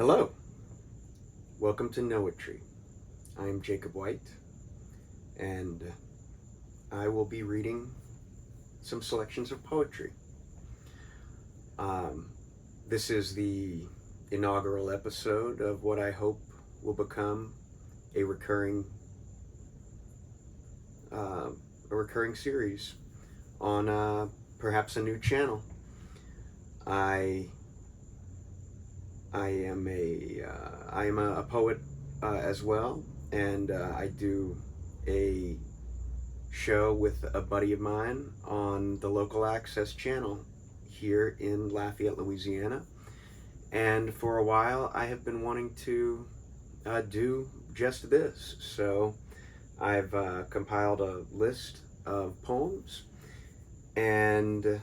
Hello, welcome to Noetry. I am Jacob White, and I will be reading some selections of poetry. This is the inaugural episode of what I hope will become a recurring series on perhaps a new channel. I am a poet as well, and I do a show with a buddy of mine on the local access channel here in Lafayette, Louisiana. And for a while I have been wanting to do just this. So I've compiled a list of poems, and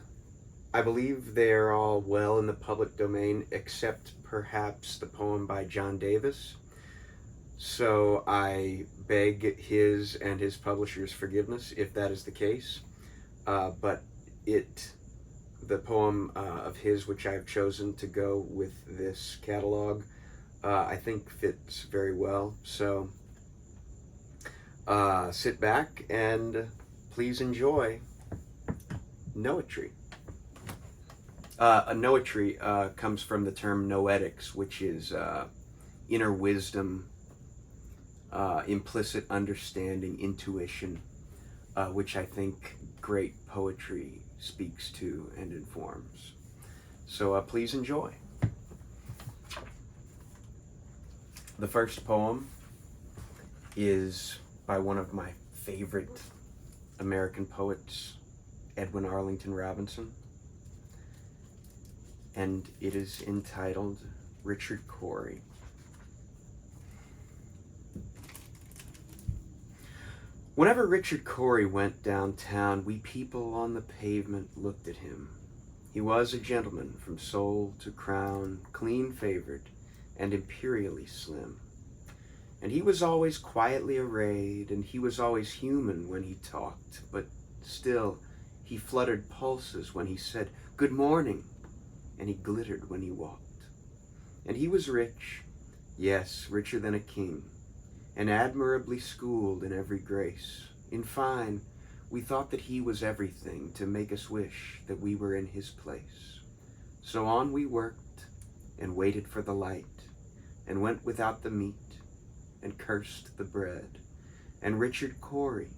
I believe they're all well in the public domain, except perhaps the poem by Jon Davis. So I beg his and his publisher's forgiveness if that is the case. But the poem of his, which I've chosen to go with this catalog, I think fits very well. So sit back and please enjoy Noetry. A noetry comes from the term noetics, which is inner wisdom, implicit understanding, intuition, which I think great poetry speaks to and informs. So please enjoy. The first poem is by one of my favorite American poets, Edwin Arlington Robinson, and it is entitled Richard Cory. Whenever Richard Cory went downtown, we people on the pavement looked at him. He was a gentleman from sole to crown, clean-favored and imperially slim. And he was always quietly arrayed, and he was always human when he talked, but still he fluttered pulses when he said, "Good morning," and he glittered when he walked. And he was rich, yes, richer than a king, and admirably schooled in every grace. In fine, we thought that he was everything to make us wish that we were in his place. So on we worked, and waited for the light, and went without the meat, and cursed the bread. And Richard Cory,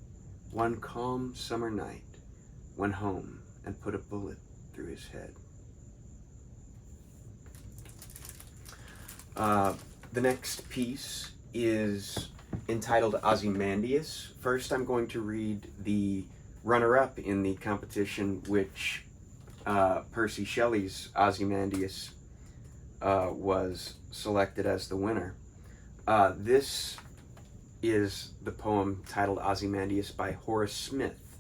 one calm summer night, went home and put a bullet through his head. The next piece is entitled Ozymandius. First, I'm going to read the runner-up in the competition, which Percy Shelley's Ozymandius was selected as the winner. This is the poem titled Ozymandius by Horace Smith.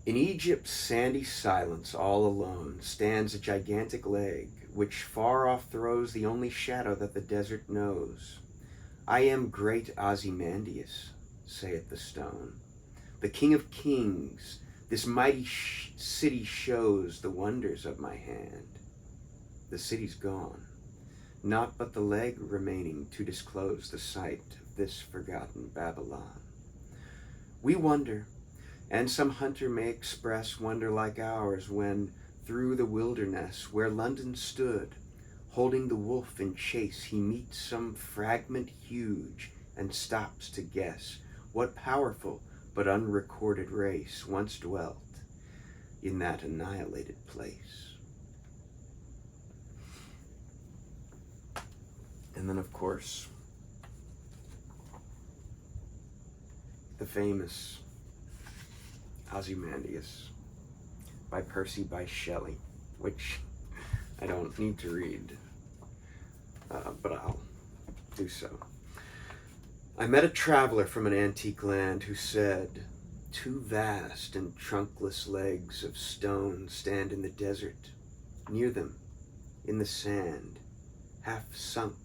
In Egypt's sandy silence, all alone, stands a gigantic leg, which far off throws the only shadow that the desert knows. I am great Ozymandius, saith the stone, the king of kings. This mighty city shows the wonders of my hand. The city's gone, naught but the leg remaining to disclose the sight of this forgotten Babylon. We wonder, and some hunter may express wonder like ours when, through the wilderness where London stood, holding the wolf in chase, he meets some fragment huge and stops to guess what powerful but unrecorded race once dwelt in that annihilated place. And then, of course, the famous Ozymandius by Percy by Shelley, which I don't need to read, but I'll do so. I met a traveler from an antique land who said, "Two vast and trunkless legs of stone stand in the desert. Near them, in the sand, half sunk,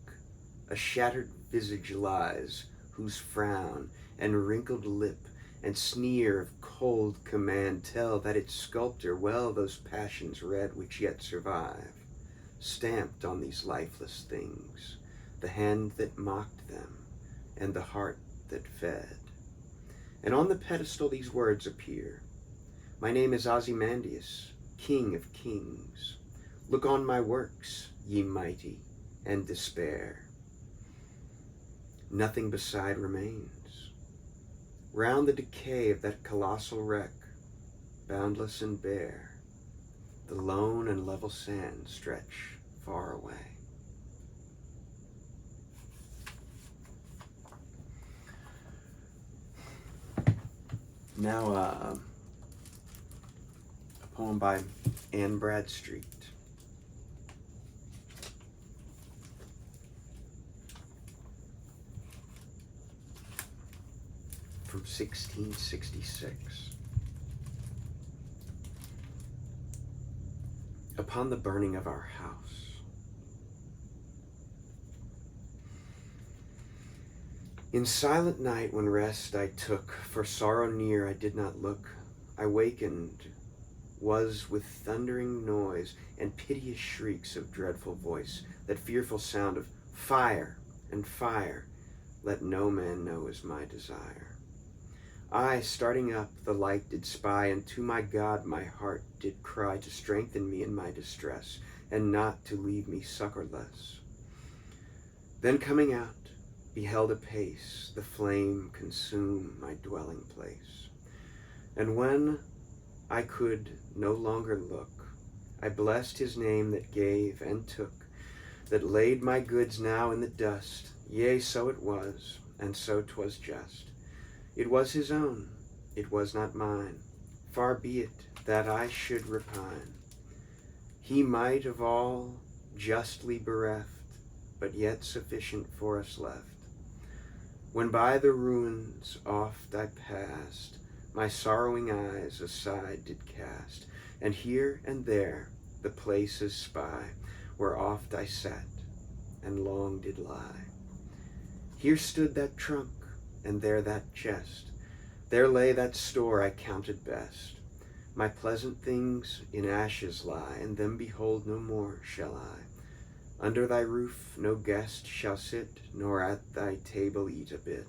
a shattered visage lies, whose frown and wrinkled lip and sneer of cold command tell that its sculptor well those passions read which yet survive. stamped on these lifeless things, the hand that mocked them, and the heart that fed. And on the pedestal these words appear: My name is Ozymandius, King of Kings. Look on my works, ye mighty, and despair. Nothing beside remains. Round the decay of that colossal wreck, boundless and bare, the lone and level sands stretch far away. Now, a poem by Anne Bradstreet. From 1666. Upon the burning of our house. In silent night when rest I took, for sorrow near I did not look, I wakened, was with thundering noise and piteous shrieks of dreadful voice, that fearful sound of fire and fire, let no man know is my desire. I, starting up, the light did spy, and to my God my heart did cry, to strengthen me in my distress, and not to leave me succorless. Then coming out, beheld apace the flame consume my dwelling place. And when I could no longer look, I blessed his name that gave and took, that laid my goods now in the dust. Yea, so it was, and so 'twas just. It was his own, it was not mine. Far be it that I should repine. He might of all justly bereft, but yet sufficient for us left. When by the ruins oft I passed, my sorrowing eyes aside did cast, and here and there the places spy, where oft I sat and long did lie. Here stood that trunk, and there that chest, there lay that store I counted best. My pleasant things in ashes lie, and them behold no more shall I. Under thy roof no guest shall sit, nor at thy table eat a bit.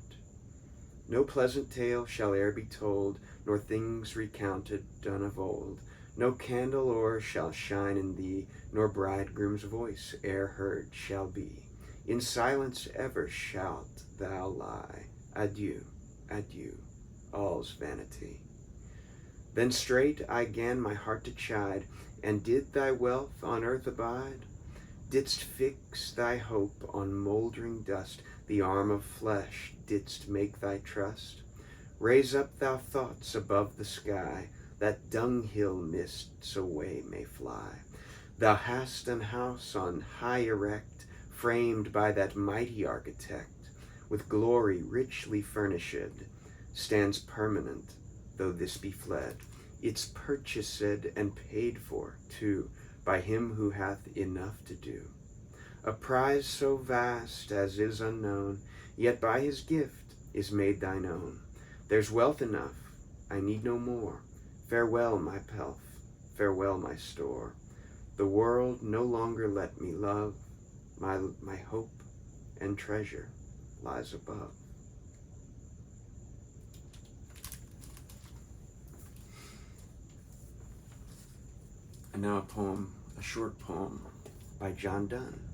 No pleasant tale shall e'er be told, nor things recounted done of old. No candle or shall shine in thee, nor bridegroom's voice e'er heard shall be. In silence ever shalt thou lie. Adieu, adieu, all's vanity. Then straight I 'gan my heart to chide, and did thy wealth on earth abide? Didst fix thy hope on mouldering dust, the arm of flesh didst make thy trust? Raise up thou thoughts above the sky, that dunghill mists away may fly. Thou hast an house on high erect, framed by that mighty architect, with glory richly furnished, stands permanent, though this be fled. It's purchased and paid for, too, by him who hath enough to do. A prize so vast as is unknown, yet by his gift is made thine own. There's wealth enough, I need no more. Farewell, my pelf, farewell, my store. The world no longer let me love, my hope and treasure lies above. And now a short poem by Jon Donne.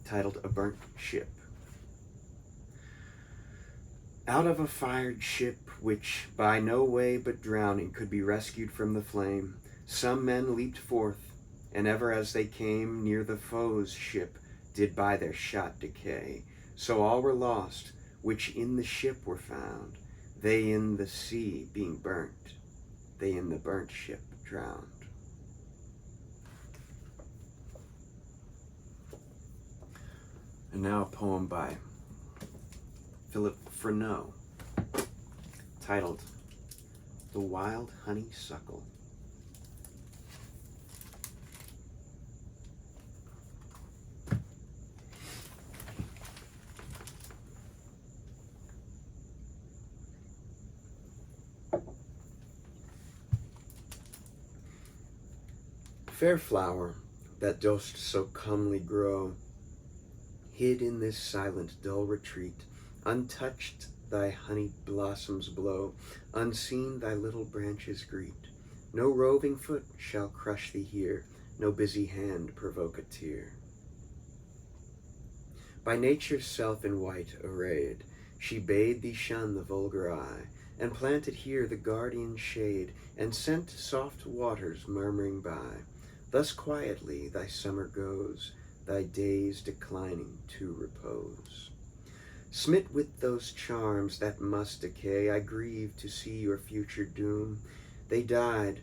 Titled A Burnt Ship. Out of a fired ship, which by no way but drowning could be rescued from the flame, some men leaped forth, and ever as they came near the foe's ship, did by their shot decay. So all were lost, which in the ship were found, they in the sea being burnt, they in the burnt ship drowned. And now a poem by Frenau, titled The Wild Honeysuckle. Fair flower, that dost so comely grow, hid in this silent dull retreat, untouched thy honeyed blossoms blow, unseen thy little branches greet. No roving foot shall crush thee here, no busy hand provoke a tear. By nature's self in white arrayed, she bade thee shun the vulgar eye, and planted here the guardian shade, and sent soft waters murmuring by. Thus quietly thy summer goes, thy days declining to repose. Smit with those charms that must decay, I grieve to see your future doom. They died,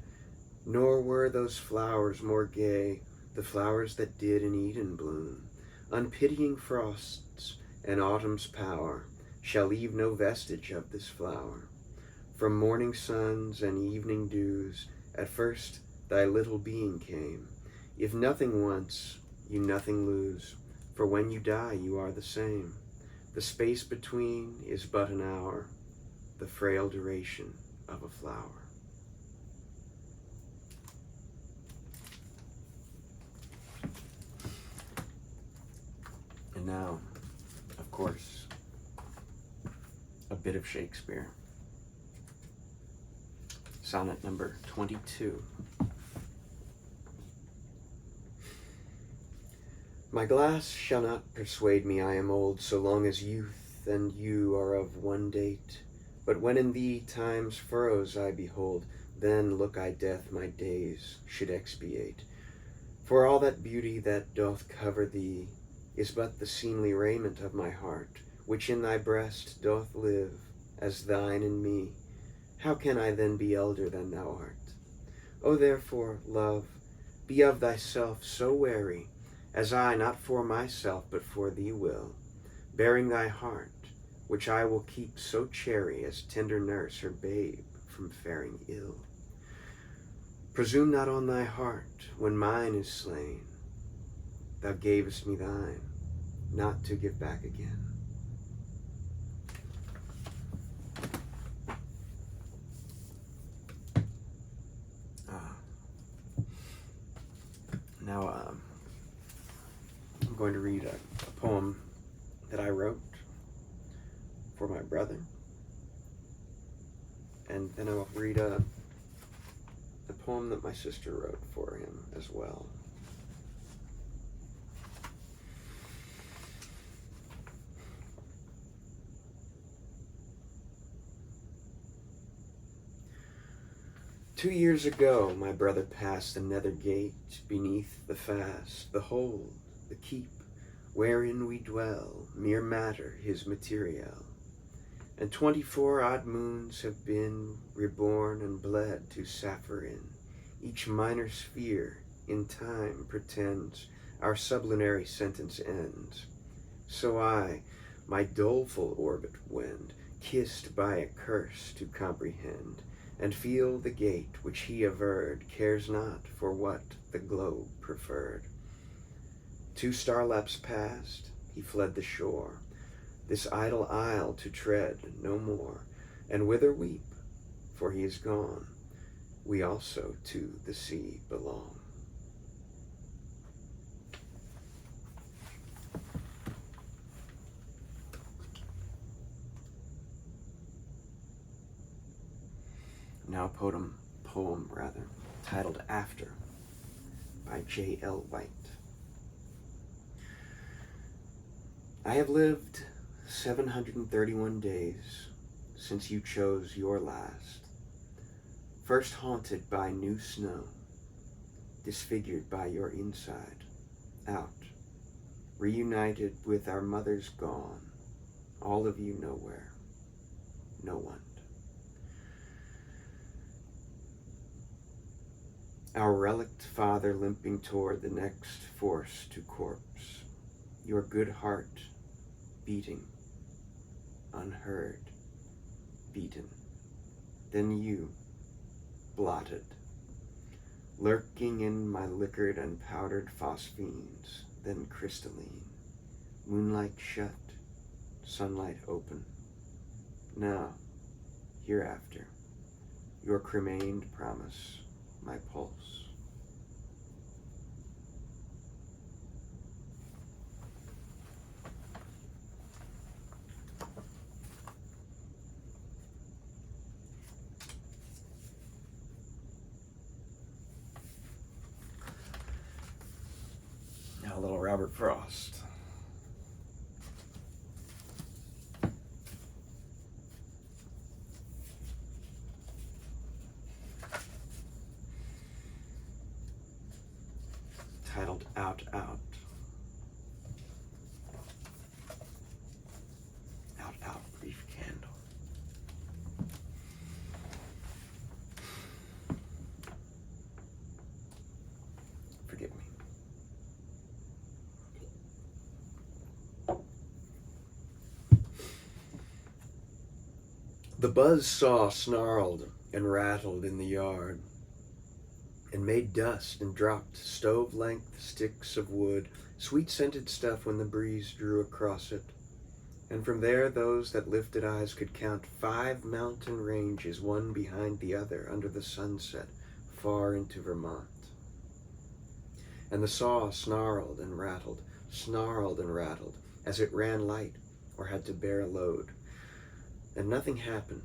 nor were those flowers more gay, the flowers that did in Eden bloom. Unpitying frosts and autumn's power shall leave no vestige of this flower. From morning suns and evening dews, at first thy little being came. If nothing once, you nothing lose, for when you die you are the same. The space between is but an hour, the frail duration of a flower. And now, of course, a bit of Shakespeare. Sonnet number 22. My glass shall not persuade me I am old, so long as youth and you are of one date. But when in thee time's furrows I behold, then look I death my days should expiate. For all that beauty that doth cover thee is but the seemly raiment of my heart, which in thy breast doth live, as thine in me. How can I then be elder than thou art? O therefore, love, be of thyself so wary, as I not for myself but for thee will, bearing thy heart, which I will keep so chary as tender nurse her babe from faring ill. Presume not on thy heart when mine is slain. Thou gavest me thine, not to give back again. Now, I'm going to read a poem that I wrote for my brother, and then I'll read a poem that my sister wrote for him as well. "2 years ago my brother passed the nether gate beneath the fast, behold, the keep wherein we dwell, mere matter his material. And 24 odd moons have been reborn and bled to Sapphire. Each minor sphere in time pretends our sublunary sentence ends. So I, my doleful orbit wend, kissed by a curse to comprehend, and feel the gate which he averred cares not for what the globe preferred. 2 starlaps past, he fled the shore, this idle isle to tread no more, and whither weep, for he is gone, we also to the sea belong." Now a poem titled After, by J.L. White. I have lived 731 days since you chose your last, first haunted by new snow, disfigured by your inside out, reunited with our mothers gone, all of you nowhere, no one. Our relict father limping toward the next force to corpse, your good heart beating, unheard, beaten. Then you, blotted, lurking in my liquored and powdered phosphines, then crystalline, moonlight shut, sunlight open. Now, hereafter, your cremained promise, my pulse. Frost. Titled Out Out. Out Out, brief candle. Forgive me. The buzzsaw snarled and rattled in the yard, and made dust and dropped stove-length sticks of wood, sweet-scented stuff when the breeze drew across it. And from there those that lifted eyes could count 5 mountain ranges, one behind the other, under the sunset, far into Vermont. And the saw snarled and rattled, as it ran light or had to bear a load. And nothing happened.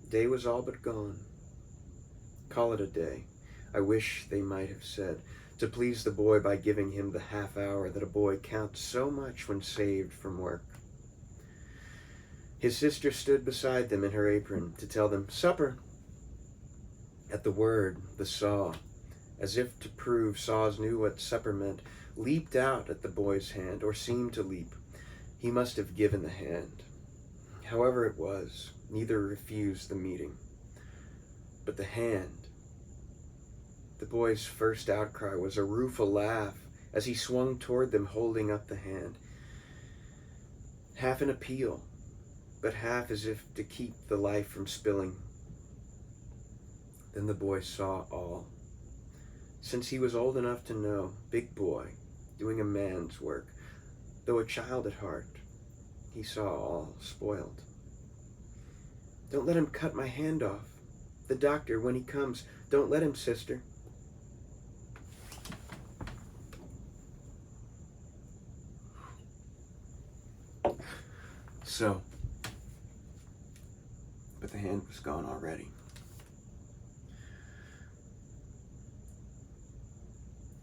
Day was all but gone. Call it a day, I wish they might have said, to please the boy by giving him the half hour that a boy counts so much when saved from work. His sister stood beside them in her apron to tell them, "Supper." At the word, the saw, as if to prove saws knew what supper meant, leaped out at the boy's hand, or seemed to leap. He must have given the hand. However it was, neither refused the meeting. But the hand, the boy's first outcry was a rueful laugh as he swung toward them, holding up the hand. Half an appeal, but half as if to keep the life from spilling. Then the boy saw all. Since he was old enough to know, big boy, doing a man's work, though a child at heart, he saw all spoiled. "Don't let him cut my hand off. The doctor, when he comes, don't let him, sister." So, but the hand was gone already.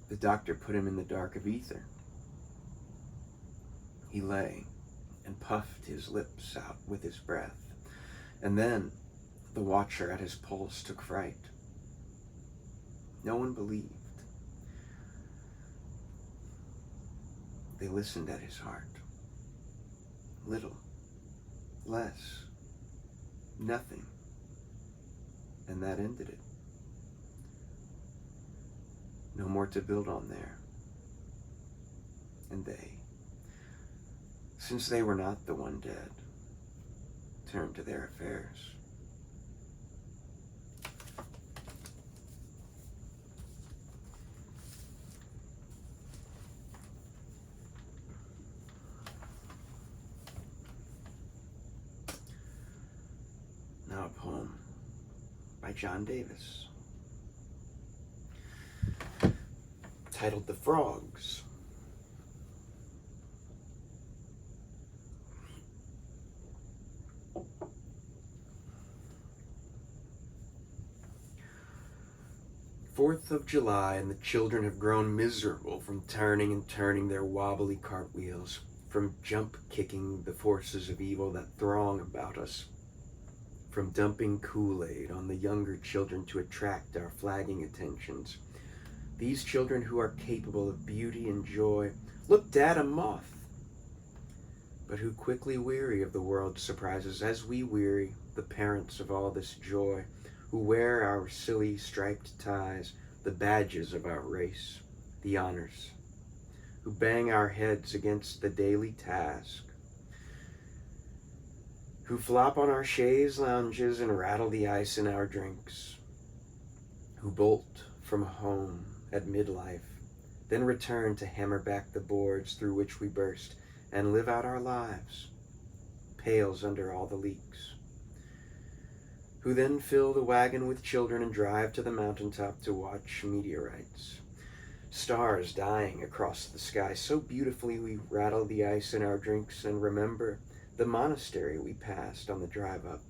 The doctor put him in the dark of ether. He lay and puffed his lips out with his breath, and then the watcher at his pulse took fright. No one believed. They listened at his heart. Little, less, nothing, and that ended it. No more to build on there. And they, since they were not the one dead, turned to their affairs. Now a poem by Jon Davis, titled The Frogs. Fourth of July, and the children have grown miserable from turning and turning their wobbly cartwheels, from jump-kicking the forces of evil that throng about us, from dumping Kool-Aid on the younger children to attract our flagging attentions. These children who are capable of beauty and joy, looked at a moth, but who quickly weary of the world's surprises, as we weary, the parents of all this joy, who wear our silly striped ties, the badges of our race, the honors, who bang our heads against the daily task, who flop on our chaise lounges and rattle the ice in our drinks, who bolt from home at midlife, then return to hammer back the boards through which we burst and live out our lives, pails under all the leaks, who then fill the wagon with children and drive to the mountaintop to watch meteorites, stars dying across the sky so beautifully we rattle the ice in our drinks and remember the monastery we passed on the drive up.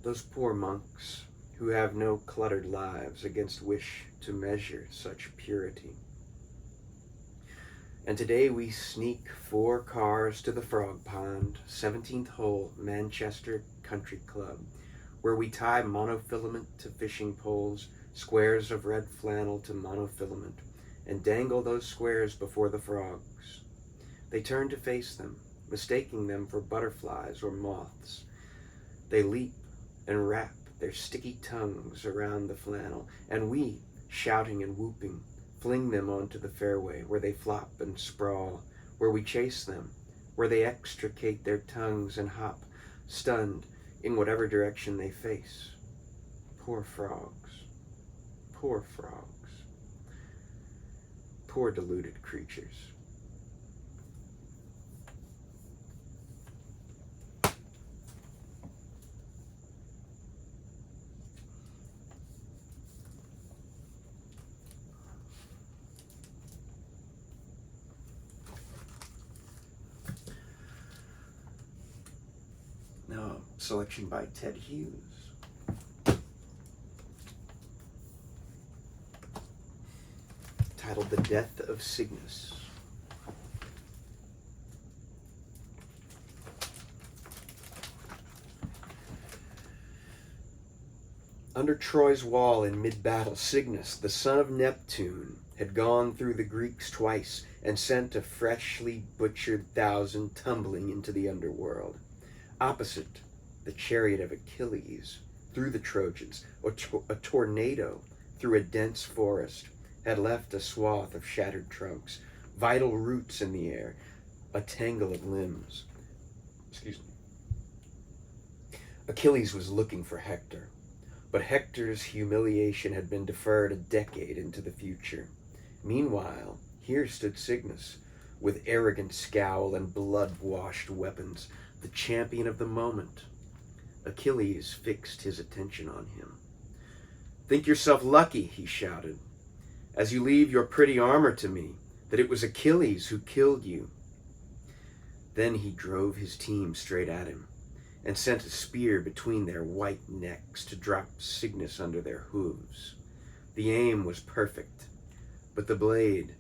Those poor monks who have no cluttered lives against wish to measure such purity. And today we sneak 4 cars to the Frog Pond, 17th hole, Manchester Country Club, where we tie monofilament to fishing poles, squares of red flannel to monofilament, and dangle those squares before the frogs. They turn to face them, mistaking them for butterflies or moths. They leap and wrap their sticky tongues around the flannel, and we, shouting and whooping, fling them onto the fairway, where they flop and sprawl, where we chase them, where they extricate their tongues and hop, stunned, in whatever direction they face. Poor frogs. Poor frogs. Poor deluded creatures. Now, selection by Ted Hughes. Titled The Death of Cygnus. Under Troy's wall in mid-battle, Cygnus, the son of Neptune, had gone through the Greeks twice and sent a freshly butchered 1,000 tumbling into the underworld. Opposite, the chariot of Achilles, through the Trojans, a tornado through a dense forest, had left a swath of shattered trunks, vital roots in the air, a tangle of limbs. Achilles was looking for Hector, but Hector's humiliation had been deferred a decade into the future. Meanwhile, here stood Cygnus, with arrogant scowl and blood-washed weapons, the champion of the moment. Achilles fixed his attention on him. "Think yourself lucky," he shouted, "as you leave your pretty armor to me, that it was Achilles who killed you." Then he drove his team straight at him, and sent a spear between their white necks to drop Cygnus under their hooves. The aim was perfect, but the blade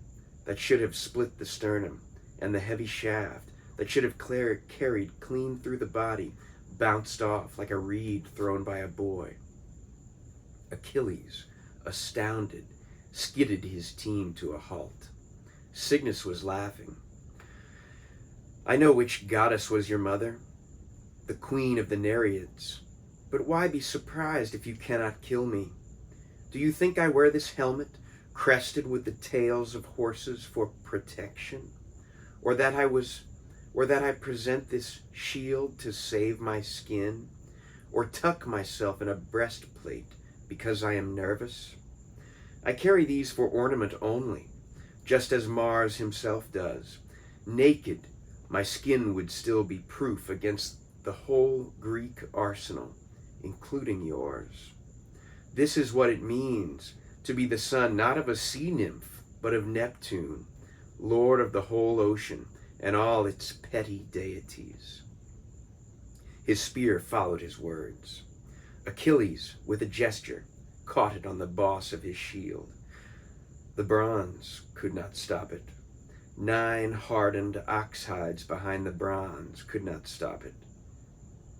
that should have split the sternum, and the heavy shaft that should have carried clean through the body, bounced off like a reed thrown by a boy. Achilles, astounded, skidded his team to a halt. Cygnus was laughing. "I know which goddess was your mother, the queen of the Nereids, but why be surprised if you cannot kill me? Do you think I wear this helmet, crested with the tails of horses, for protection? Or that I present this shield to save my skin? Or tuck myself in a breastplate because I am nervous? I carry these for ornament only, just as Mars himself does. Naked, my skin would still be proof against the whole Greek arsenal, including yours. This is what it means to be the son not of a sea nymph, but of Neptune, lord of the whole ocean and all its petty deities." His spear followed his words. Achilles, with a gesture, caught it on the boss of his shield. The bronze could not stop it. 9 hardened ox hides behind the bronze could not stop it.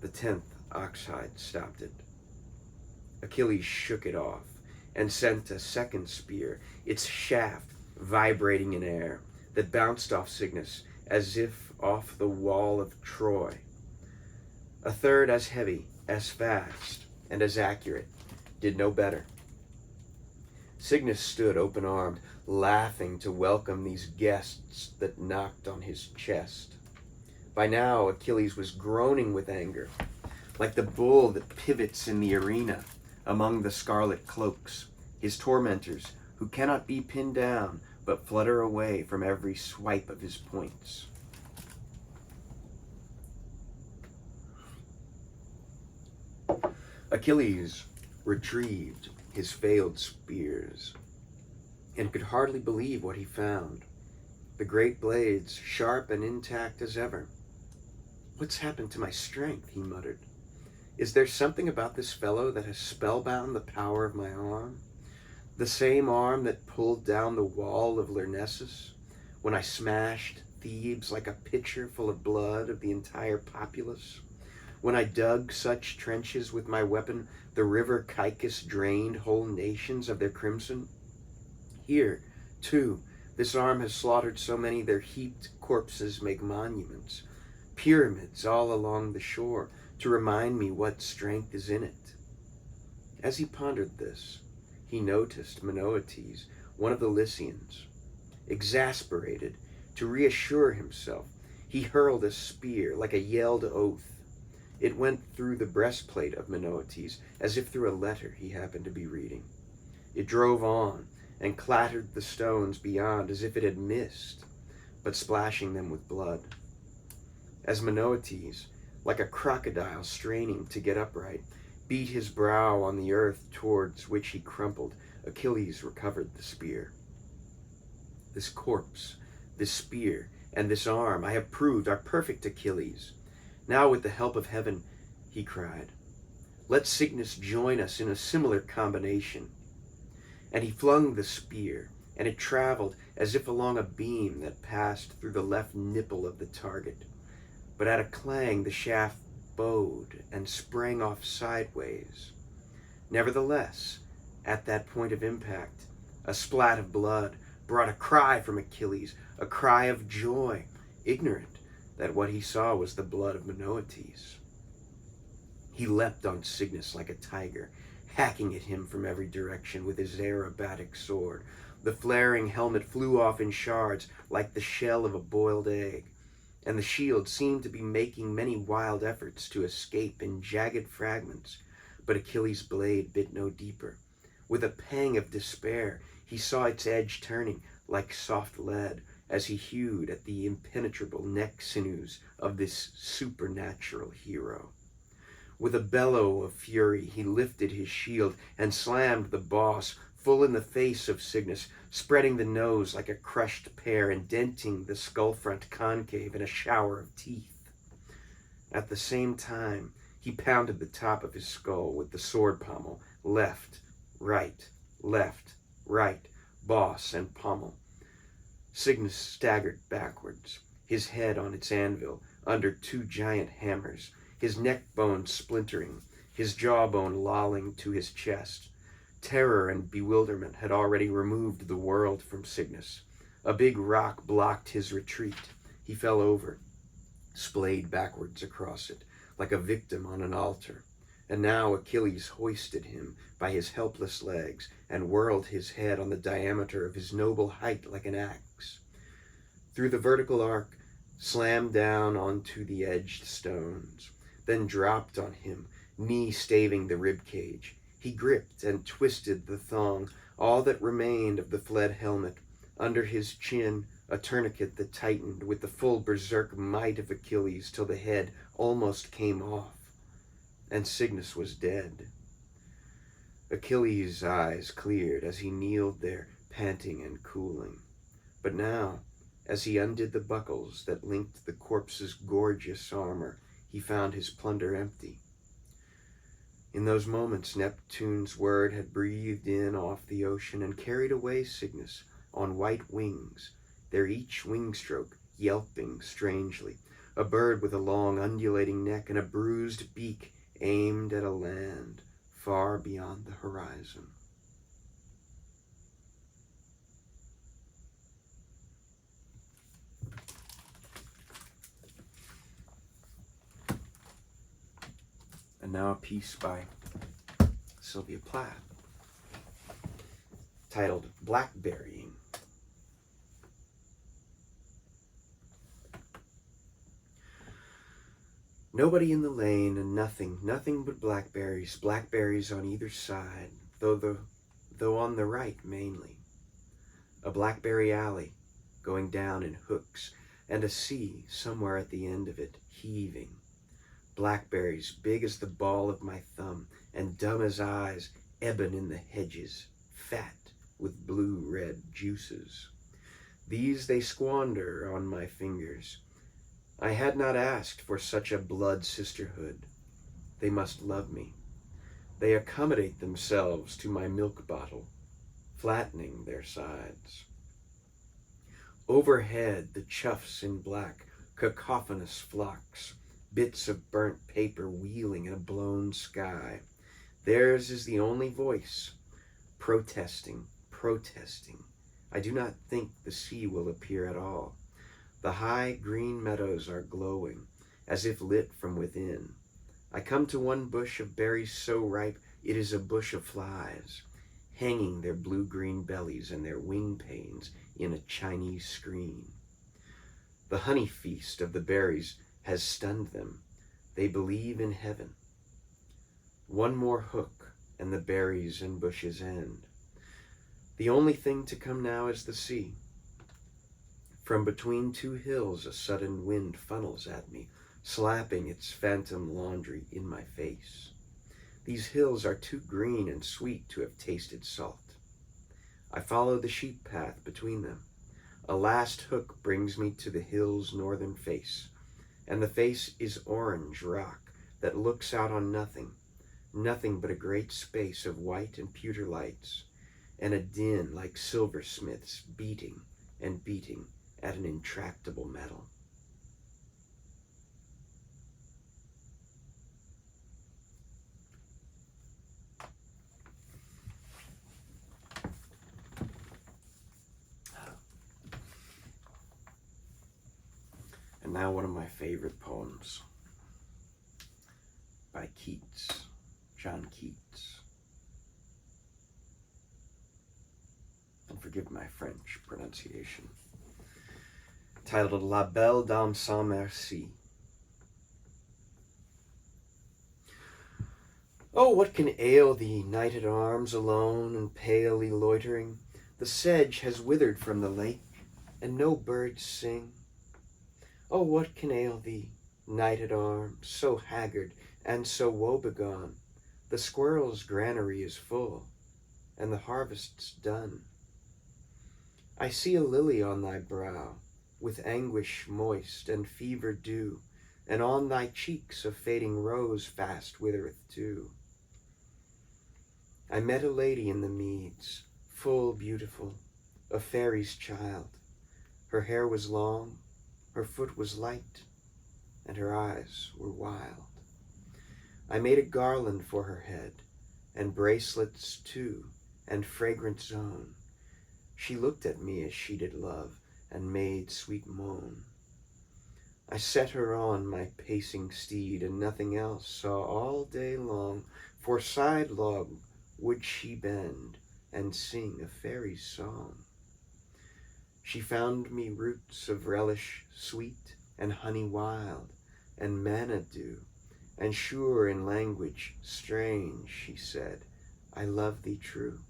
The 10th ox hide stopped it. Achilles shook it off and sent a second spear, its shaft vibrating in air, that bounced off Cygnus as if off the wall of Troy. A third as heavy, as fast, and as accurate, did no better. Cygnus stood open-armed, laughing to welcome these guests that knocked on his chest. By now, Achilles was groaning with anger, like the bull that pivots in the arena among the scarlet cloaks, his tormentors, who cannot be pinned down, but flutter away from every swipe of his points. Achilles retrieved his failed spears and could hardly believe what he found. The great blades, sharp and intact as ever. "What's happened to my strength?" he muttered. "Is there something about this fellow that has spellbound the power of my arm? The same arm that pulled down the wall of Lyrnessus, when I smashed Thebes like a pitcher full of blood of the entire populace? When I dug such trenches with my weapon, the river Caicus drained whole nations of their crimson? Here, too, this arm has slaughtered so many their heaped corpses make monuments, pyramids all along the shore, to remind me what strength is in it. As he pondered this, he noticed Minoetes, one of the Lycians. Exasperated, to reassure himself, he hurled a spear like a yelled oath. It went through the breastplate of Minoetes, as if through a letter he happened to be reading. It drove on, and clattered the stones beyond as if it had missed, but splashing them with blood. As Minoetes, like a crocodile straining to get upright, beat his brow on the earth towards which he crumpled, Achilles recovered the spear. This corpse, this spear, and this arm I have proved are perfect, Achilles. Now with the help of heaven, he cried, let Cygnus join us in a similar combination. And he flung the spear, and it traveled as if along a beam that passed through the left nipple of the target. But at a clang the shaft bowed and sprang off sideways. Nevertheless, at that point of impact, a splat of blood brought a cry from Achilles, a cry of joy, ignorant that what he saw was the blood of Minoetes. He leapt on Cygnus like a tiger, hacking at him from every direction with his aerobatic sword. The flaring helmet flew off in shards like the shell of a boiled egg, and the shield seemed to be making many wild efforts to escape in jagged fragments, but Achilles' blade bit no deeper. With a pang of despair, he saw its edge turning like soft lead as he hewed at the impenetrable neck sinews of this supernatural hero. With a bellow of fury, he lifted his shield and slammed the boss full in the face of Cygnus, spreading the nose like a crushed pear and denting the skull front concave in a shower of teeth. At the same time, he pounded the top of his skull with the sword pommel, left, right, boss and pommel. Cygnus staggered backwards, his head on its anvil under two giant hammers, his neck bone splintering, his jawbone lolling to his chest. Terror and bewilderment had already removed the world from Cygnus. A big rock blocked his retreat. He fell over, splayed backwards across it, like a victim on an altar. And now Achilles hoisted him by his helpless legs and whirled his head on the diameter of his noble height like an axe. Through the vertical arc, slammed down onto the edged stones, then dropped on him, knee staving the rib cage. He gripped and twisted the thong, all that remained of the fled helmet. Under his chin, a tourniquet that tightened with the full berserk might of Achilles till the head almost came off. And Cygnus was dead. Achilles' eyes cleared as he kneeled there, panting and cooling. But now, as he undid the buckles that linked the corpse's gorgeous armor, he found his plunder empty. In those moments, Neptune's word had breathed in off the ocean and carried away Cygnus on white wings, their each wing stroke yelping strangely, a bird with a long undulating neck and a bruised beak aimed at a land far beyond the horizon. And now a piece by Sylvia Plath, titled Blackberrying. Nobody in the lane, and nothing but blackberries, blackberries on either side, though on the right mainly. A blackberry alley going down in hooks, and a sea somewhere at the end of it, heaving. Blackberries big as the ball of my thumb, and dumb as eyes, ebon in the hedges, fat with blue-red juices. These they squander on my fingers. I had not asked for such a blood sisterhood. They must love me. They accommodate themselves to my milk bottle, flattening their sides. Overhead, the choughs in black, cacophonous flocks, bits of burnt paper wheeling in a blown sky. Theirs is the only voice, protesting, protesting. I do not think the sea will appear at all. The high green meadows are glowing, as if lit from within. I come to one bush of berries so ripe it is a bush of flies, hanging their blue-green bellies and their wing panes in a Chinese screen. The honey feast of the berries has stunned them. They believe in heaven. One more hook, and the berries and bushes end. The only thing to come now is the sea. From between two hills a sudden wind funnels at me, slapping its phantom laundry in my face. These hills are too green and sweet to have tasted salt. I follow the sheep path between them. A last hook brings me to the hill's northern face, and the face is orange rock that looks out on nothing, nothing but a great space of white and pewter lights, and a din like silversmiths beating and beating at an intractable metal. And now one of my favorite poems by Keats, Jon Keats. And forgive my French pronunciation. Titled La Belle Dame sans Merci. Oh, what can ail thee, knight at arms, alone and palely loitering? The sedge has withered from the lake, and no birds sing. Oh, what can ail thee, knight at arms, so haggard and so woebegone? The squirrel's granary is full, and the harvest's done. I see a lily on thy brow, with anguish moist and fever dew, and on thy cheeks a fading rose fast withereth too. I met a lady in the meads, full beautiful, a fairy's child. Her hair was long, her foot was light, and her eyes were wild. I made a garland for her head, and bracelets too, and fragrant zone. She looked at me as she did love, and made sweet moan. I set her on my pacing steed, and nothing else saw all day long, for sidelong would she bend, and sing a fairy's song. She found me roots of relish sweet, and honey wild, and manna dew, and sure in language strange she said, I love thee true.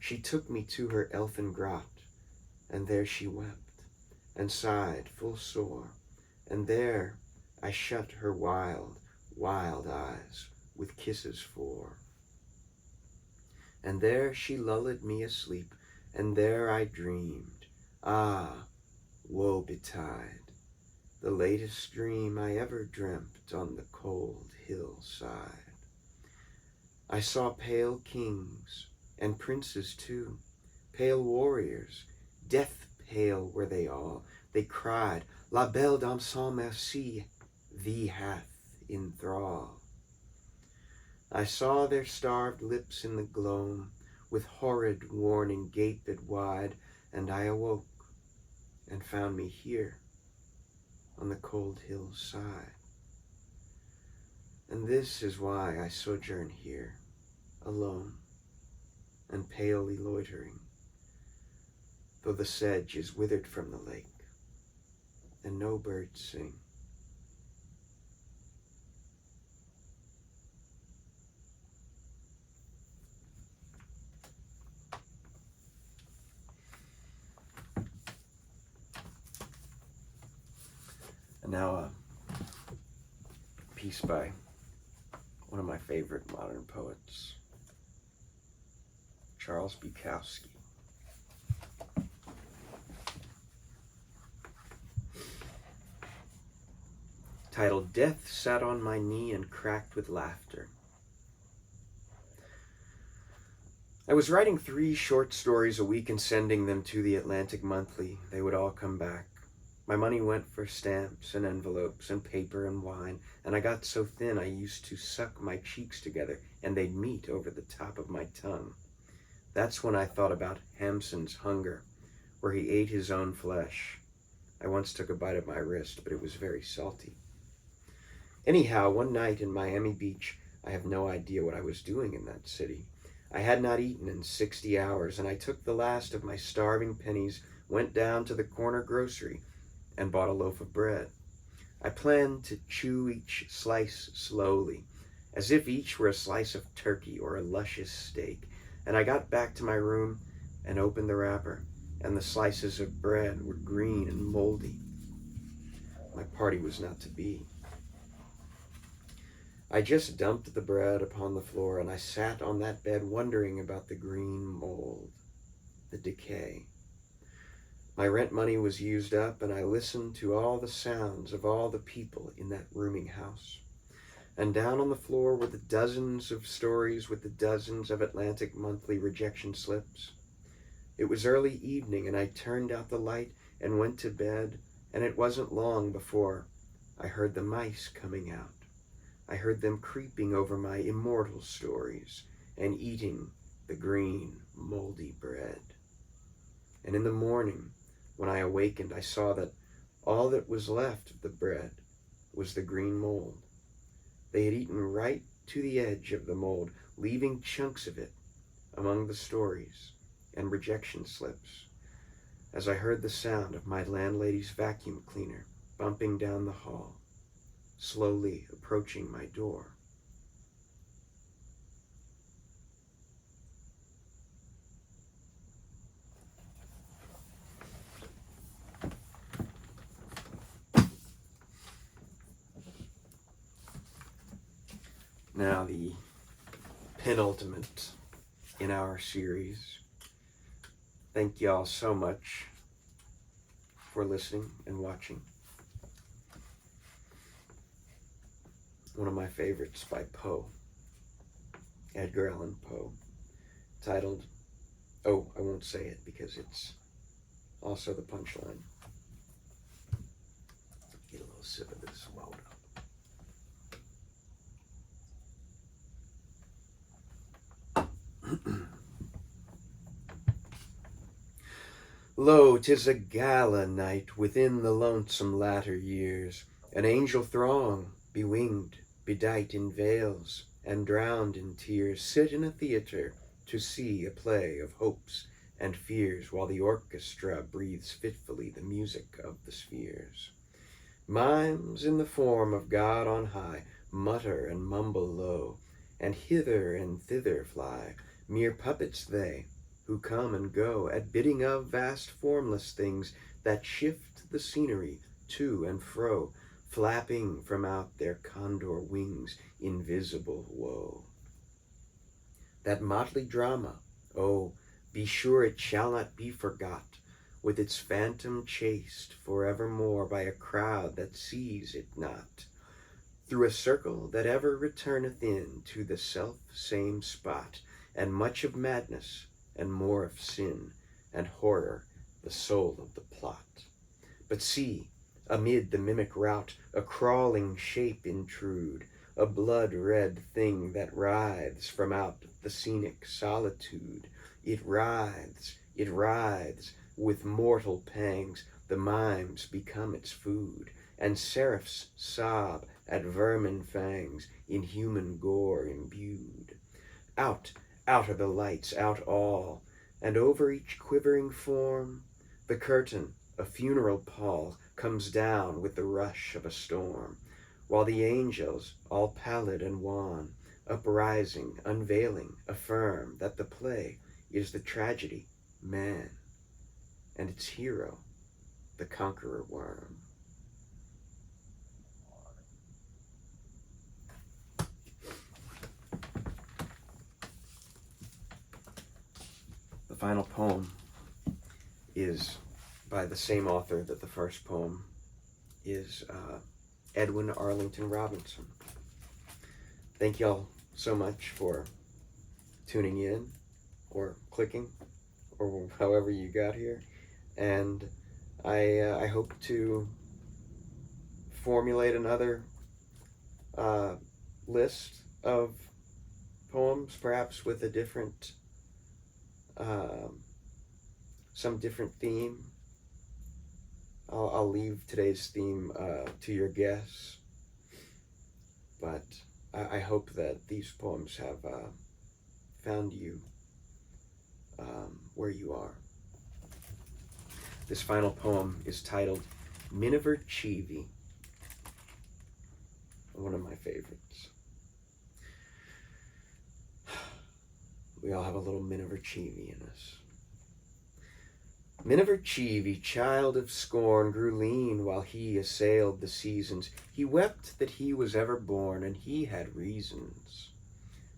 She took me to her elfin grot, and there she wept, and sighed full sore, and there I shut her wild, wild eyes with kisses for. And there she lulled me asleep, and there I dreamed, ah, woe betide, the latest dream I ever dreamt on the cold hillside. I saw pale kings, and princes too, pale warriors, death pale were they all. They cried, La Belle Dame sans Merci, thee hath in thrall. I saw their starved lips in the gloam, with horrid warning gaped wide, and I awoke, and found me here, on the cold hillside. And this is why I sojourn here, alone, and palely loitering, though the sedge is withered from the lake, and no birds sing. And now a piece by one of my favorite modern poets, Charles Bukowski. Titled, Death Sat on My Knee and Cracked with Laughter. I was writing 3 short stories a week and sending them to the Atlantic Monthly. They would all come back. My money went for stamps and envelopes and paper and wine, and I got so thin I used to suck my cheeks together and they'd meet over the top of my tongue. That's when I thought about Hampson's Hunger, where he ate his own flesh. I once took a bite of my wrist, but it was very salty. Anyhow, one night in Miami Beach, I have no idea what I was doing in that city. I had not eaten in 60 hours, and I took the last of my starving pennies, went down to the corner grocery, and bought a loaf of bread. I planned to chew each slice slowly, as if each were a slice of turkey or a luscious steak, and I got back to my room and opened the wrapper, and the slices of bread were green and moldy. My party was not to be. I just dumped the bread upon the floor, and I sat on that bed wondering about the green mold, the decay. My rent money was used up, and I listened to all the sounds of all the people in that rooming house. And down on the floor were the dozens of stories with the dozens of Atlantic Monthly rejection slips. It was early evening, and I turned out the light and went to bed, and it wasn't long before I heard the mice coming out. I heard them creeping over my immortal stories and eating the green, moldy bread. And in the morning, when I awakened, I saw that all that was left of the bread was the green mold. They had eaten right to the edge of the mold, leaving chunks of it among the stories and rejection slips, as I heard the sound of my landlady's vacuum cleaner bumping down the hall, slowly approaching my door. Now the penultimate in our series. Thank y'all so much for listening and watching. One of my favorites by Poe, Edgar Allan Poe, titled, I won't say it because it's also the punchline. Get a little sip of this while we're up. Lo, 'tis a gala night within the lonesome latter years, an angel throng, bewinged, bedight in veils, and drowned in tears, sit in a theatre to see a play of hopes and fears, while the orchestra breathes fitfully the music of the spheres. Mimes in the form of God on high mutter and mumble low, and hither and thither fly, mere puppets they, who come and go at bidding of vast formless things that shift the scenery to and fro, flapping from out their condor wings invisible woe. That motley drama, oh, be sure it shall not be forgot, with its phantom chased forevermore by a crowd that sees it not, through a circle that ever returneth in to the self-same spot, and much of madness, and more of sin, and horror, the soul of the plot. But see, amid the mimic rout, a crawling shape intrude, a blood-red thing that writhes from out the scenic solitude. It writhes, with mortal pangs, the mimes become its food, and seraphs sob at vermin fangs, in human gore imbued. Out are the lights, out all, and over each quivering form, the curtain, a funeral pall, comes down with the rush of a storm, while the angels, all pallid and wan, uprising, unveiling, affirm that the play is the tragedy, man, and its hero, the conqueror worm. The final poem is by the same author that the first poem is, Edwin Arlington Robinson. Thank y'all so much for tuning in, or clicking, or however you got here. And I hope to formulate another list of poems, perhaps with a different, some different theme. I'll leave today's theme to your guess, but I hope that these poems have found you where you are. This final poem is titled Miniver Cheevy, one of my favorites. We all have a little Miniver Cheevy in us. Miniver Cheevy, child of scorn, grew lean while he assailed the seasons. He wept that he was ever born, and he had reasons.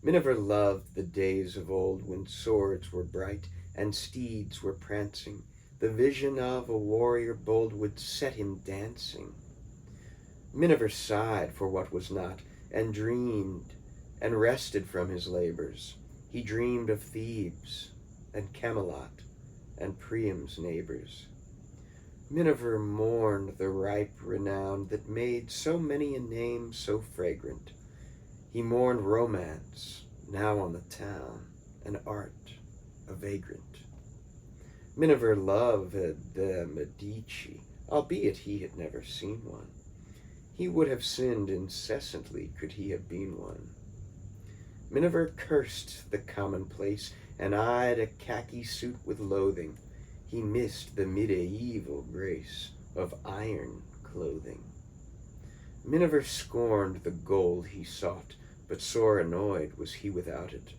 Miniver loved the days of old when swords were bright and steeds were prancing. The vision of a warrior bold would set him dancing. Miniver sighed for what was not, and dreamed, and rested from his labors. He dreamed of Thebes, and Camelot, and Priam's neighbors. Miniver mourned the ripe renown that made so many a name so fragrant. He mourned romance, now on the town, and art, a vagrant. Miniver loved the Medici, albeit he had never seen one. He would have sinned incessantly could he have been one. Miniver cursed the commonplace and eyed a khaki suit with loathing. He missed the medieval grace of iron clothing. Miniver scorned the gold he sought, but sore annoyed was he without it.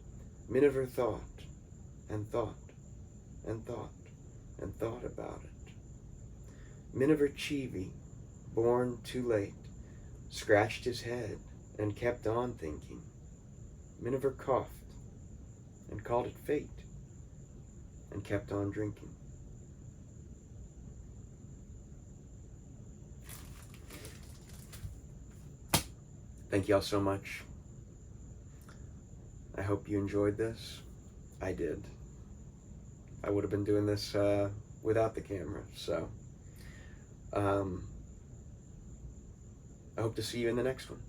Miniver thought, and thought, and thought, and thought about it. Miniver Cheevy, born too late, scratched his head and kept on thinking. Miniver coughed and called it fate and kept on drinking. Thank y'all so much. I hope you enjoyed this. I did. I would have been doing this without the camera, so I hope to see you in the next one.